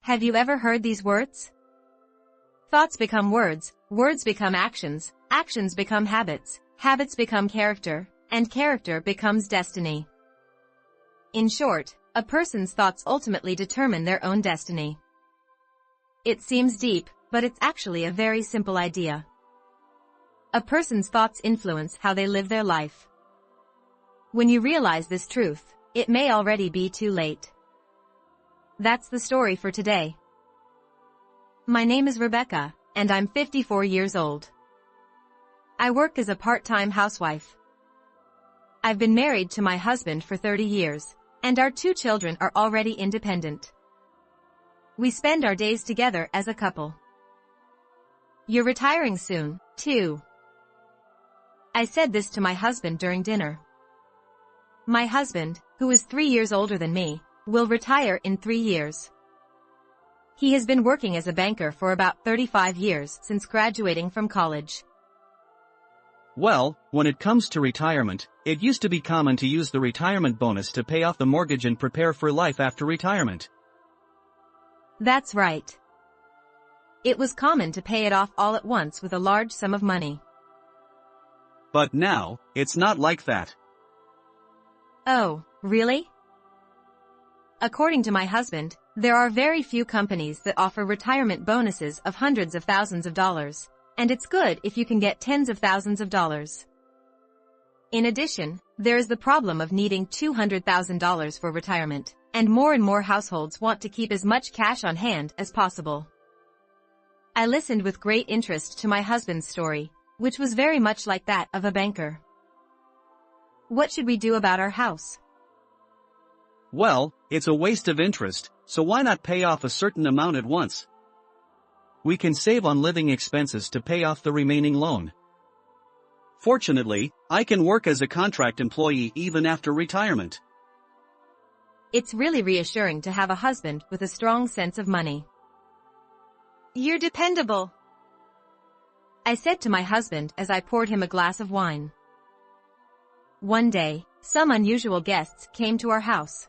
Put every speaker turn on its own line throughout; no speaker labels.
Have you ever heard these words? Thoughts become words, words become actions, actions become habits, habits become character, and character becomes destiny. In short, a person's thoughts ultimately determine their own destiny. It seems deep, but it's actually a very simple idea. A person's thoughts influence how they live their life. When you realize this truth, it may already be too late. That's the story for today. My name is Rebecca, and I'm 54 years old. I work as a part-time housewife. I've been married to my husband for 30 years, and our 2 children are already independent. We spend our days together as a couple. You're retiring soon, too. I said this to my husband during dinner. My husband, who is 3 years older than me, will retire in 3 years. He has been working as a banker for about 35 years since graduating from college.
Well, when it comes to retirement, it used to be common to use the retirement bonus to pay off the mortgage and prepare for life after retirement.
That's right. It was common to pay it off all at once with a large sum of money.
But now, it's not like that.
Oh, really? According to my husband, there are very few companies that offer retirement bonuses of hundreds of thousands of dollars, and it's good if you can get tens of thousands of dollars. In addition, there is the problem of needing $200,000 for retirement, and more households want to keep as much cash on hand as possible. I listened with great interest to my husband's story, which was very much like that of a banker. What should we do about our house?
Well, it's a waste of interest, so why not pay off a certain amount at once? We can save on living expenses to pay off the remaining loan. Fortunately, I can work as a contract employee even after retirement.
It's really reassuring to have a husband with a strong sense of money. You're dependable, I said to my husband as I poured him a glass of wine. One day, some unusual guests came to our house.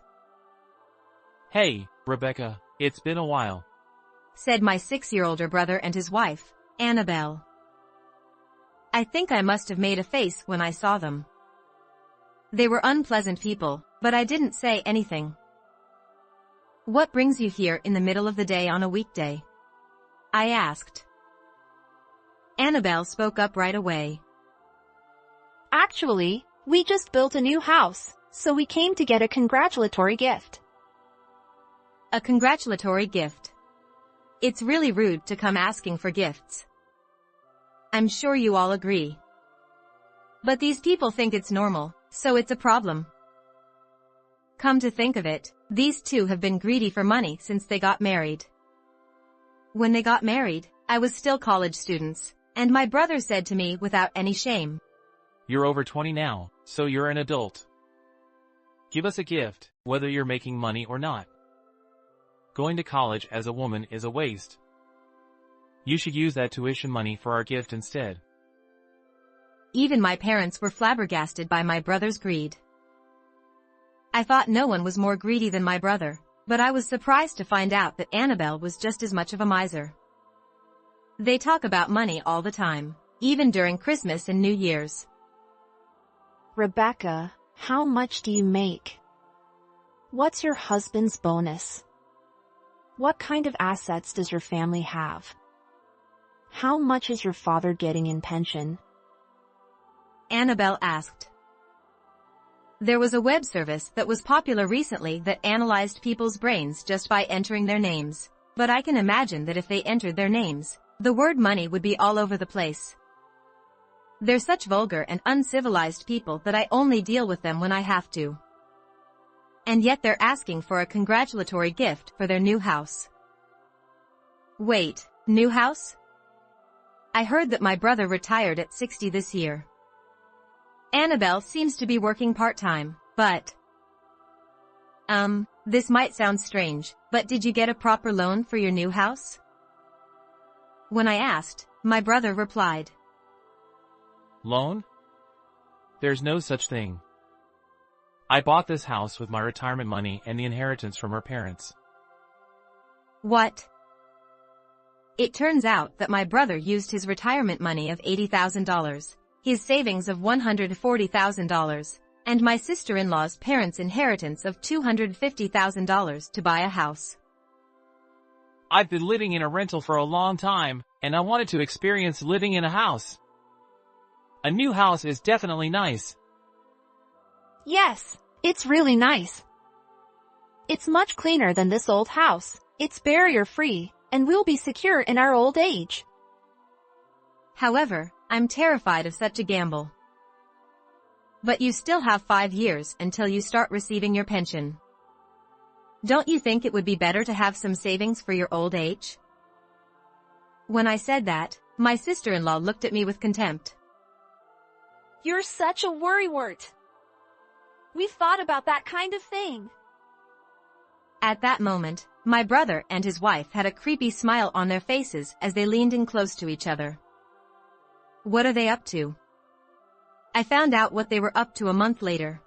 Hey, Rebecca, it's been a while,
said my 6-year-older brother and his wife, Annabelle. I think I must have made a face when I saw them. They were unpleasant people, but I didn't say anything. What brings you here in the middle of the day on a weekday? I asked. Annabelle spoke up right away.
Actually, we just built a new house, so we came to get a congratulatory gift.
A congratulatory gift. It's really rude to come asking for gifts. I'm sure you all agree. But these people think it's normal, so it's a problem. Come to think of it, these two have been greedy for money since they got married. When they got married, I was still college students, and my brother said to me without any shame,
You're over 20 now, so you're an adult. Give us a gift, whether you're making money or not. Going to college as a woman is a waste. You should use that tuition money for our gift instead.
Even my parents were flabbergasted by my brother's greed. I thought no one was more greedy than my brother, but I was surprised to find out that Annabelle was just as much of a miser. They talk about money all the time, even during Christmas and New Year's.
Rebecca, how much do you make? What's your husband's bonus? What kind of assets does your family have? How much is your father getting in pension?
Annabelle asked. There was a web service that was popular recently that analyzed people's brains just by entering their names, but I can imagine that if they entered their names, the word money would be all over the place. They're such vulgar and uncivilized people that I only deal with them when I have to. And yet they're asking for a congratulatory gift for their new house. Wait, new house? I heard that my brother retired at 60 this year. Annabelle seems to be working part-time, but... This might sound strange, but did you get a proper loan for your new house? When I asked, my brother replied.
Loan? There's no such thing. I bought this house with my retirement money and the inheritance from our parents.
What? It turns out that my brother used his retirement money of $80,000, his savings of $140,000, and my sister-in-law's parents' inheritance of $250,000 to buy a house.
I've been living in a rental for a long time, and I wanted to experience living in a house. A new house is definitely nice.
Yes, it's really nice. It's much cleaner than this old house. It's barrier-free, and we'll be secure in our old age.
However, I'm terrified of such a gamble. But you still have 5 years until you start receiving your pension. Don't you think it would be better to have some savings for your old age? When I said that, my sister-in-law looked at me with contempt.
You're such a worrywart. We've thought about that kind of thing.
At that moment, my brother and his wife had a creepy smile on their faces as they leaned in close to each other. What are they up to? I found out what they were up to a month later.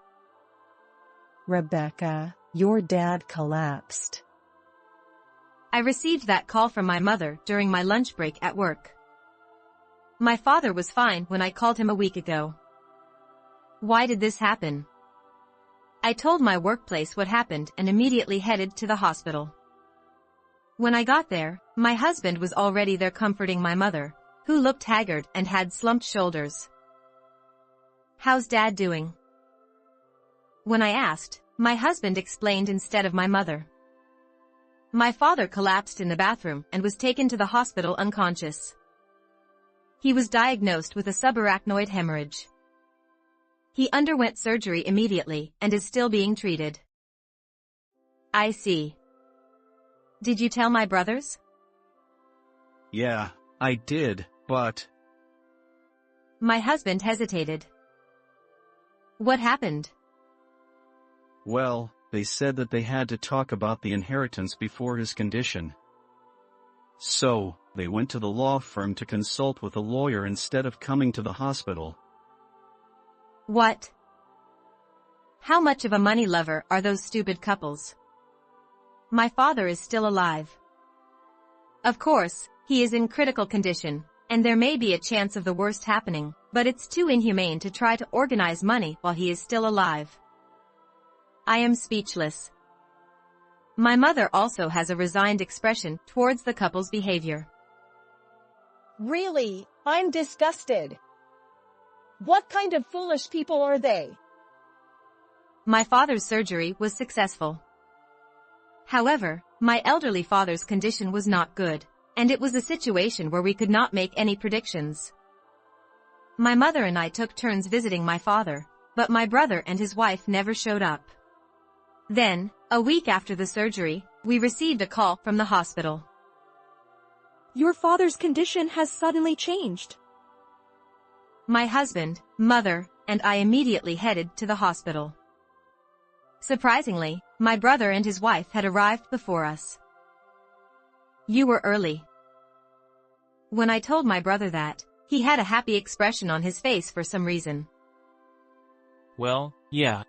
Rebecca, your dad collapsed.
I received that call from my mother during my lunch break at work. My father was fine when I called him a week ago. Why did this happen? I told my workplace what happened and immediately headed to the hospital. When I got there, my husband was already there comforting my mother, who looked haggard and had slumped shoulders. How's Dad doing? When I asked, my husband explained instead of my mother. My father collapsed in the bathroom and was taken to the hospital unconscious. He was diagnosed with a subarachnoid hemorrhage. He underwent surgery immediately and is still being treated. I see. Did you tell my brothers?
Yeah, I did, but...
My husband hesitated. What happened?
Well, they said that they had to talk about the inheritance before his condition. So, they went to the law firm to consult with a lawyer instead of coming to the hospital.
What? How much of a money lover are those stupid couples? My father is still alive. Of course, he is in critical condition, and there may be a chance of the worst happening, but it's too inhumane to try to organize money while he is still alive. I am speechless. My mother also has a resigned expression towards the couple's behavior.
Really, I'm disgusted. What kind of foolish people are they?
My father's surgery was successful. However, my elderly father's condition was not good, and it was a situation where we could not make any predictions. My mother and I took turns visiting my father, but my brother and his wife never showed up. Then, a week after the surgery, we received a call from the hospital.
Your father's condition has suddenly changed.
My husband, mother, and I immediately headed to the hospital. Surprisingly, my brother and his wife had arrived before us. You were early. When I told my brother that, he had a happy expression on his face for some reason.
Well, yeah.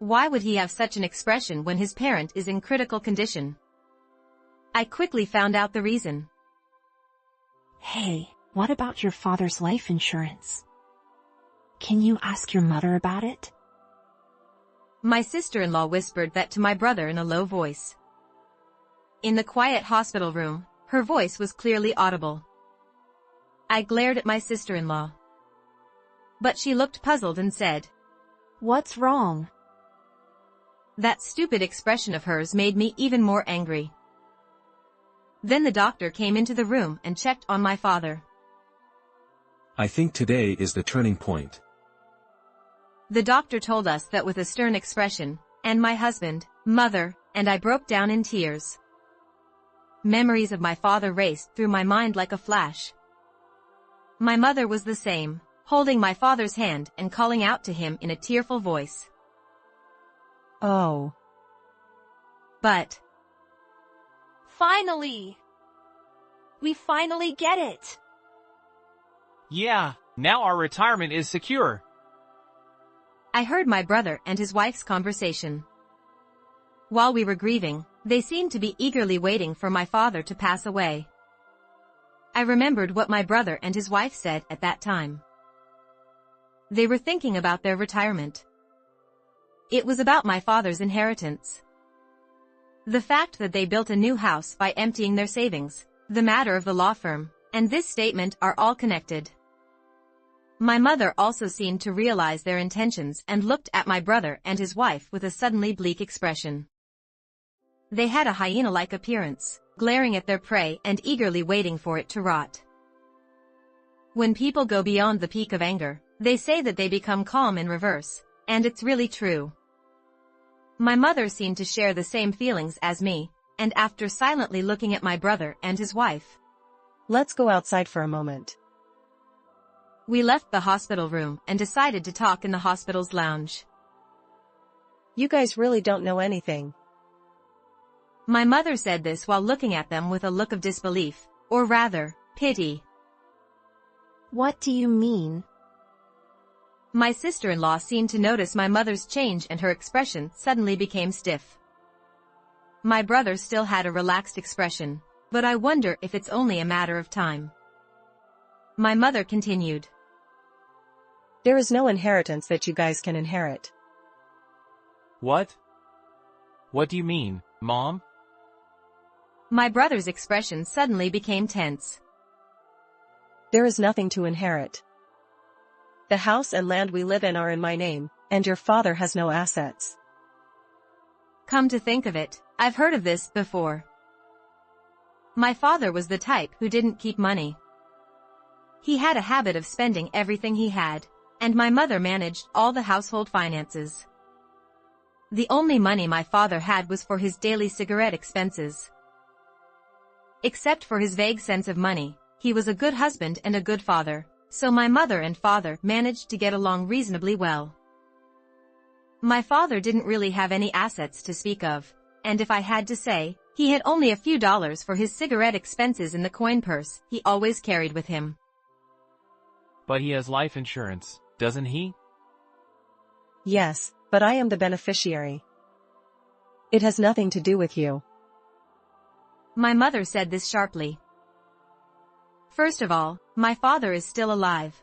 Why would he have such an expression when his parent is in critical condition? I quickly found out the reason.
Hey, what about your father's life insurance? Can you ask your mother about it?
My sister-in-law whispered that to my brother in a low voice. In the quiet hospital room, her voice was clearly audible. I glared at my sister-in-law. But she looked puzzled and said,
What's wrong?
That stupid expression of hers made me even more angry. Then the doctor came into the room and checked on my father.
I think today is the turning point.
The doctor told us that with a stern expression, and my husband, mother, and I broke down in tears. Memories of my father raced through my mind like a flash. My mother was the same, holding my father's hand and calling out to him in a tearful voice.
Oh.
But...
Finally! We finally get it!
Yeah, now our retirement is secure.
I heard my brother and his wife's conversation. While we were grieving, They seemed to be eagerly waiting for my father to pass away. I remembered what my brother and his wife said at that time. They were thinking about their retirement. It was about my father's inheritance. The fact that they built a new house by emptying their savings, the matter of the law firm, and this statement are all connected. My mother also seemed to realize their intentions and looked at my brother and his wife with a suddenly bleak expression. They had a hyena-like appearance, glaring at their prey and eagerly waiting for it to rot. When people go beyond the peak of anger, they say that they become calm in reverse, and it's really true. My mother seemed to share the same feelings as me, and after silently looking at my brother and his wife,
Let's go outside for a moment.
we left the hospital room and decided to talk in the hospital's lounge.
You guys really don't know anything.
My mother said this while looking at them with a look of disbelief, or rather, pity.
What do you mean?
My sister-in-law seemed to notice my mother's change and her expression suddenly became stiff. My brother still had a relaxed expression, but I wonder if it's only a matter of time. My mother continued.
There is no inheritance that you guys can inherit.
What? What do you mean, Mom?
My brother's expression suddenly became tense.
There is nothing to inherit. The house and land we live in are in my name, and your father has no assets.
Come to think of it, I've heard of this before. My father was the type who didn't keep money. He had a habit of spending everything he had, and my mother managed all the household finances. The only money my father had was for his daily cigarette expenses. Except for his vague sense of money, he was a good husband and a good father, so my mother and father managed to get along reasonably well. My father didn't really have any assets to speak of, and if I had to say, he had only a few dollars for his cigarette expenses in the coin purse he always carried with him.
But he has life insurance, doesn't he?
Yes, but I am the beneficiary. It has nothing to do with you.
My mother said this sharply. First of all, my father is still alive.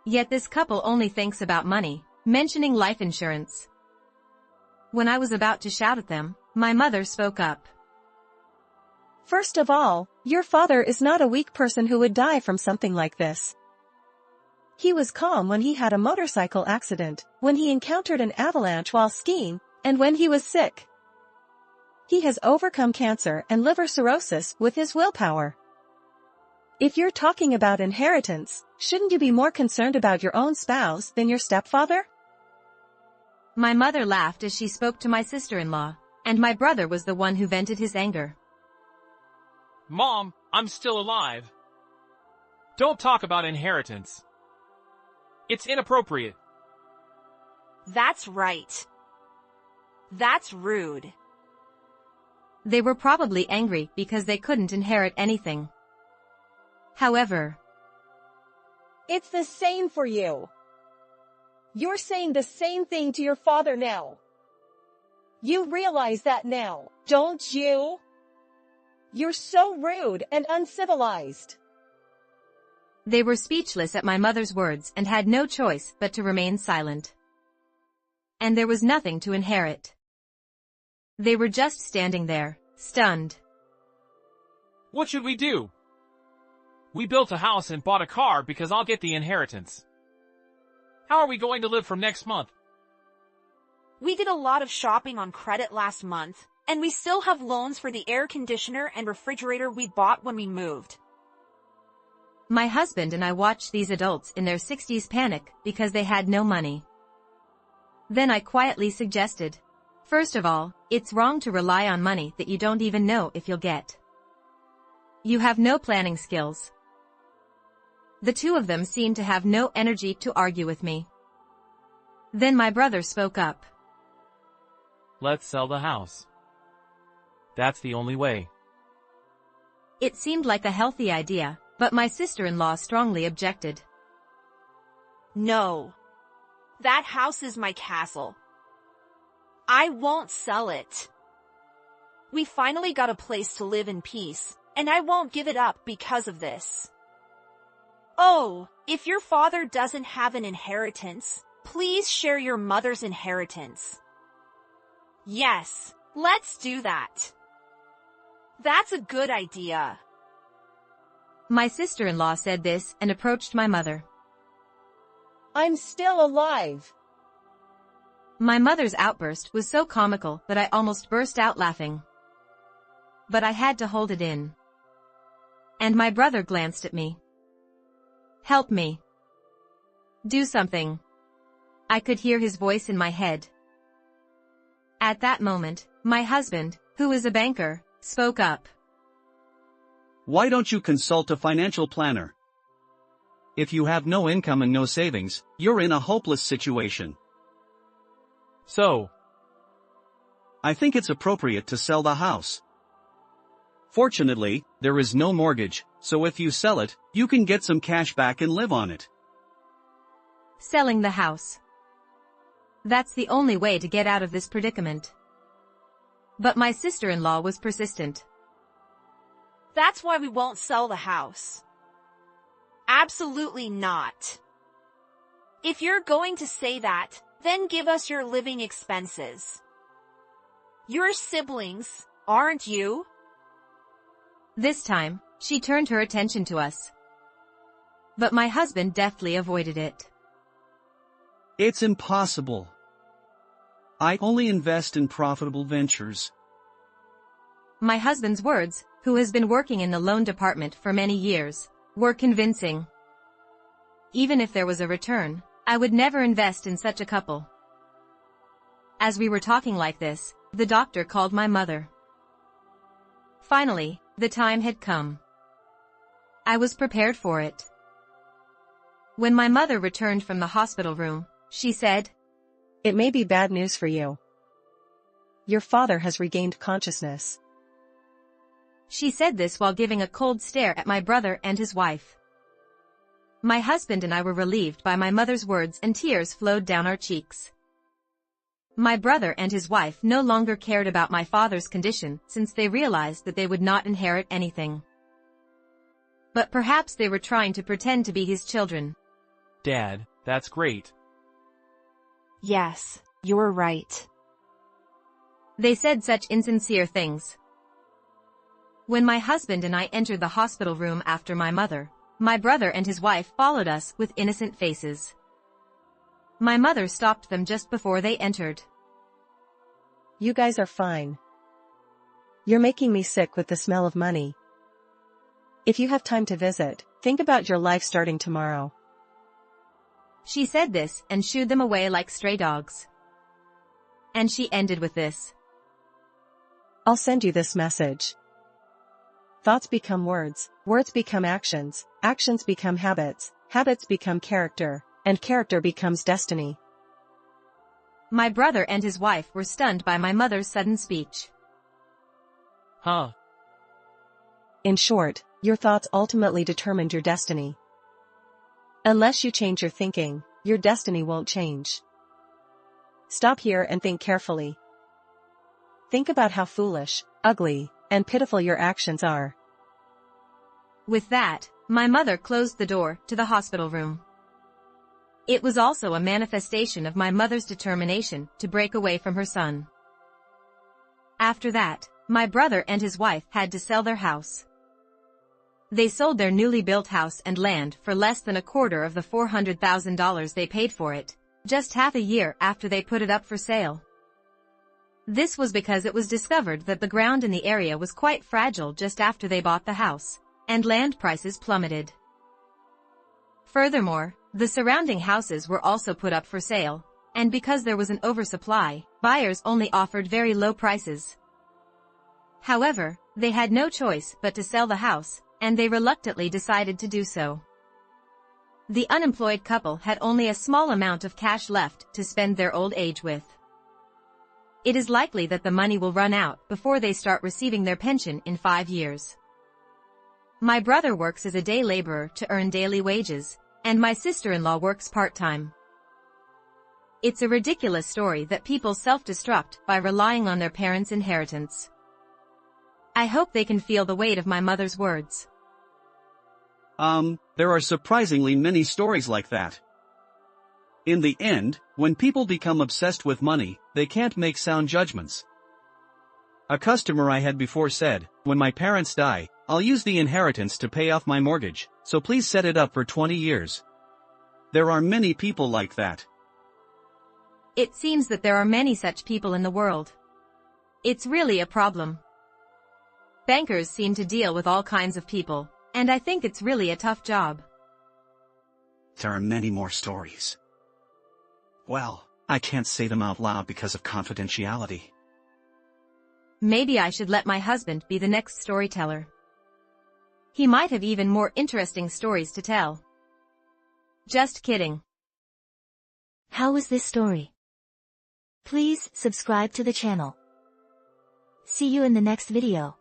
Yet this couple only thinks about money, mentioning life insurance. When I was about to shout at them, my mother spoke up.
First of all, your father is not a weak person who would die from something like this. He was calm when he had a motorcycle accident, when he encountered an avalanche while skiing, and when he was sick. He has overcome cancer and liver cirrhosis with his willpower. If you're talking about inheritance, shouldn't you be more concerned about your own spouse than your stepfather?
My mother laughed as she spoke to my sister-in-law, and my brother was the one who vented his anger.
Mom, I'm still alive. Don't talk about inheritance. It's inappropriate.
That's right. That's rude.
They were probably angry because they couldn't inherit anything. However,
It's the same for you. You're saying the same thing to your father now. You realize that now, don't you? You're so rude and uncivilized.
they were speechless at my mother's words and had no choice but to remain silent. And there was nothing to inherit. They were just standing there, stunned.
What should we do? We built a house and bought a car because I'll get the inheritance. How are we going to live from next month?
We did a lot of shopping on credit last month, and we still have loans for the air conditioner and refrigerator we bought when we moved.
My husband and I watched these adults in their 60s panic because they had no money. Then I quietly suggested, first of all, it's wrong to rely on money that you don't even know if you'll get. You have no planning skills. The two of them seemed to have no energy to argue with me. Then my brother spoke up.
Let's sell the house. That's the only way.
It seemed like a healthy idea, but my sister-in-law strongly objected.
No. That house is my castle. I won't sell it. We finally got a place to live in peace, and I won't give it up because of this. Oh, if your father doesn't have an inheritance, please share your mother's inheritance. Yes, let's do that. That's a good idea.
My sister-in-law said this and approached my mother.
I'm still alive.
My mother's outburst was so comical that I almost burst out laughing. But I had to hold it in. And my brother glanced at me. Help me. Do something. I could hear his voice in my head. At that moment, my husband, who is a banker, spoke up.
Why don't you consult a financial planner? If you have no income and no savings, you're in a hopeless situation.
So,
I think it's appropriate to sell the house. Fortunately, there is no mortgage, so if you sell it, you can get some cash back and live on it.
Selling the house. That's the only way to get out of this predicament. But my sister-in-law was persistent.
That's why we won't sell the house. Absolutely not. If you're going to say that, then give us your living expenses. You're siblings, aren't you?
This time, she turned her attention to us. But my husband deftly avoided it.
It's impossible. I only invest in profitable ventures.
My husband's words, who has been working in the loan department for many years, were convincing. Even if there was a return, I would never invest in such a couple. As we were talking like this, the doctor called my mother. Finally, the time had come. I was prepared for it. When my mother returned from the hospital room, she said,
It may be bad news for you. Your father has regained consciousness.
She said this while giving a cold stare at my brother and his wife. My husband and I were relieved by my mother's words and tears flowed down our cheeks. My brother and his wife no longer cared about my father's condition since they realized that they would not inherit anything. But perhaps they were trying to pretend to be his children.
Dad, that's great.
Yes, you're right.
They said such insincere things. When my husband and I entered the hospital room after my mother, my brother and his wife followed us with innocent faces. My mother stopped them just before they entered.
You guys are fine. You're making me sick with the smell of money. If you have time to visit, think about your life starting tomorrow.
She said this and shooed them away like stray dogs. And she ended with this.
I'll send you this message. Thoughts become words, words become actions, actions become habits, habits become character, and character becomes destiny.
My brother and his wife were stunned by my mother's sudden speech.
Huh.
In short, your thoughts ultimately determined your destiny. Unless you change your thinking, your destiny won't change. Stop here and think carefully. Think about how foolish, ugly, and pitiful your actions are.
With that, my mother closed the door to the hospital room. It was also a manifestation of my mother's determination to break away from her son. After that, my brother and his wife had to sell their house. They sold their newly built house and land for less than a quarter of the $400,000 they paid for it, just half a year after they put it up for sale. This was because it was discovered that the ground in the area was quite fragile just after they bought the house, and land prices plummeted. Furthermore, the surrounding houses were also put up for sale, and because there was an oversupply, buyers only offered very low prices. However, they had no choice but to sell the house, and they reluctantly decided to do so. The unemployed couple had only a small amount of cash left to spend their old age with. It is likely that the money will run out before they start receiving their pension in 5 years. My brother works as a day laborer to earn daily wages, and my sister-in-law works part-time. It's a ridiculous story that people self-destruct by relying on their parents' inheritance. I hope they can feel the weight of my mother's words.
There are surprisingly many stories like that. In the end, when people become obsessed with money, they can't make sound judgments. A customer I had before said, "When my parents die, I'll use the inheritance to pay off my mortgage, so please set it up for 20 years. There are many people like that.
It seems that there are many such people in the world. It's really a problem. Bankers seem to deal with all kinds of people, and I think it's really a tough job.
There are many more stories. Well, I can't say them out loud because of confidentiality.
Maybe I should let my husband be the next storyteller. He might have even more interesting stories to tell. Just kidding.
How was this story? Please subscribe to the channel. See you in the next video.